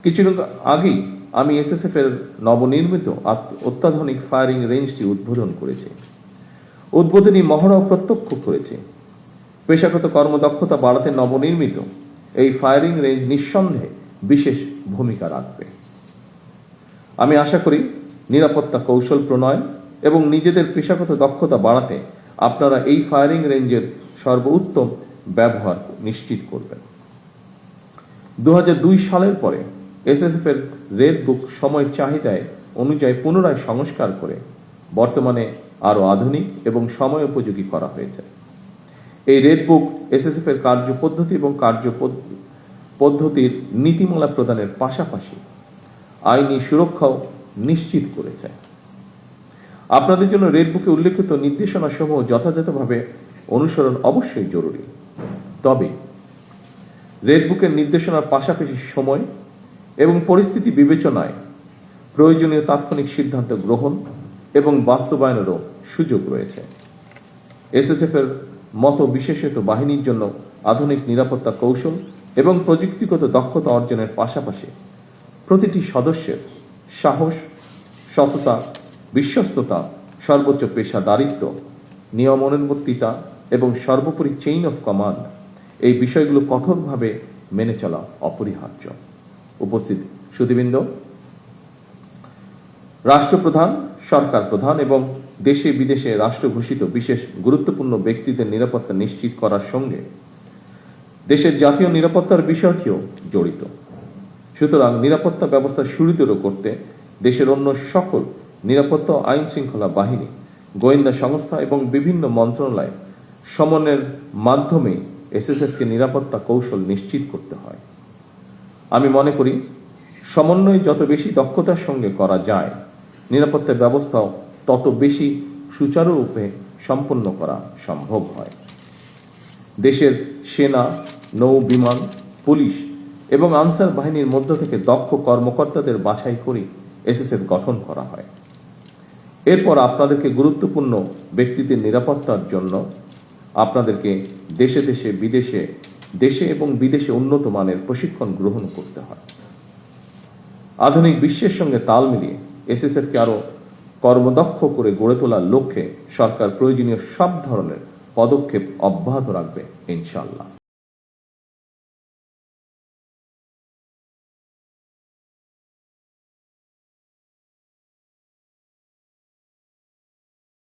কিছুদিন আগেই আমি এসএসএফ এর নবনির্মিত অত্যাধুনিক ফায়ারিং রেঞ্জটি উদ্বোধন করেছি। উদ্বোধনী মহড়াও প্রত্যক্ষ করেছি। পেশাগত কর্মদক্ষতা বাড়াতে নবনির্মিত এই ফায়ারিং রেঞ্জ নিঃসন্দেহে বিশেষ ভূমিকা রাখবে। আমি আশা করি নিরাপত্তা কৌশল প্রণয়ন এবং নিজেদের পেশাগত দক্ষতা বাড়াতে আপনারা এই ফায়ারিং রেঞ্জের সর্বোত্তম ব্যবহার নিশ্চিত করবেন। 2002 সালের পরে এসএসএফ এর রেড বুক সময়ের চাহিদায় অনুযায়ী পুনরায় সংস্কার করে বর্তমানে আরো আধুনিক এবং সময় উপযোগী করা হয়েছে। এই রেড বুক এসএসএফ এর কার্যপদ্ধতি এবং কার্যপদ্ধতির নীতিমালা প্রদানের পাশাপাশি আইনি সুরক্ষাও নিশ্চিত করেছে। আপনাদের জন্য রেড বুকে উল্লেখিত নির্দেশনা সমূহ যথাযথভাবে অনুসরণ অবশ্যই জরুরি। তবে রেড বুকের নির্দেশনার পাশাপাশি সময় এবং পরিস্থিতি বিবেচনায় প্রয়োজনীয় তাৎক্ষণিক সিদ্ধান্ত গ্রহণ এবং বাস্তবায়নেরও সুযোগ রয়েছে। এসএসএফ এর মতো বিশেষায়িত বাহিনীর জন্য আধুনিক নিরাপত্তা কৌশল এবং প্রযুক্তিগত দক্ষতা অর্জনের পাশাপাশি প্রতিটি সদস্যের সাহস, সততা, বিশ্বস্ততা, সর্বোচ্চ পেশাদারিত্ব, নিয়মানুবর্তিতা এবং সর্বোপরি চেইন অফ কমান্ড, এই বিষয়গুলো কঠোরভাবে মেনে চলা অপরিহার্য। উপস্থিত সুধীবৃন্দ, রাষ্ট্রপ্রধান, সরকার প্রধান এবং দেশে বিদেশে রাষ্ট্র ঘোষিত বিশেষ গুরুত্বপূর্ণ ব্যক্তিদের নিরাপত্তা নিশ্চিত করার সঙ্গে দেশের জাতীয় নিরাপত্তার বিষয়টিও জড়িত। সুতরাং নিরাপত্তা ব্যবস্থা সুদৃঢ় করতে দেশের অন্য সকল নিরাপত্তা আইন শৃঙ্খলা বাহিনী, গোয়েন্দা সংস্থা এবং বিভিন্ন মন্ত্রণালয় সমন্বয়ের মাধ্যমে এসএসএফকে নিরাপত্তা কৌশল নিশ্চিত করতে হয়। আমি মনে করি সমন্বয় যত বেশি দক্ষতার সঙ্গে করা যায়, নিরাপত্তা ব্যবস্থাও তত বেশি সুচারুরূপে সম্পন্ন করা সম্ভব হয়। দেশের সেনা, নৌ বিমান, পুলিশ এবং আনসার বাহিনীর মধ্য থেকে দক্ষ কর্মকর্তাদের বাছাই করে এসএসএফ গঠন করা হয়। এরপর আপনাদেরকে গুরুত্বপূর্ণ ব্যক্তিদের নিরাপত্তার জন্য আপনাদেরকে দেশে এবং বিদেশে উন্নত মানের প্রশিক্ষণ গ্রহণ করতে হয়। আধুনিক বিশ্বের সঙ্গে তাল মিলিয়ে এসএসএফকে আরো কর্মদক্ষ করে গড়ে তোলার লক্ষ্যে সরকার প্রয়োজনীয় সব ধরনের পদক্ষেপ অব্যাহত রাখবে ইনশাআল্লাহ।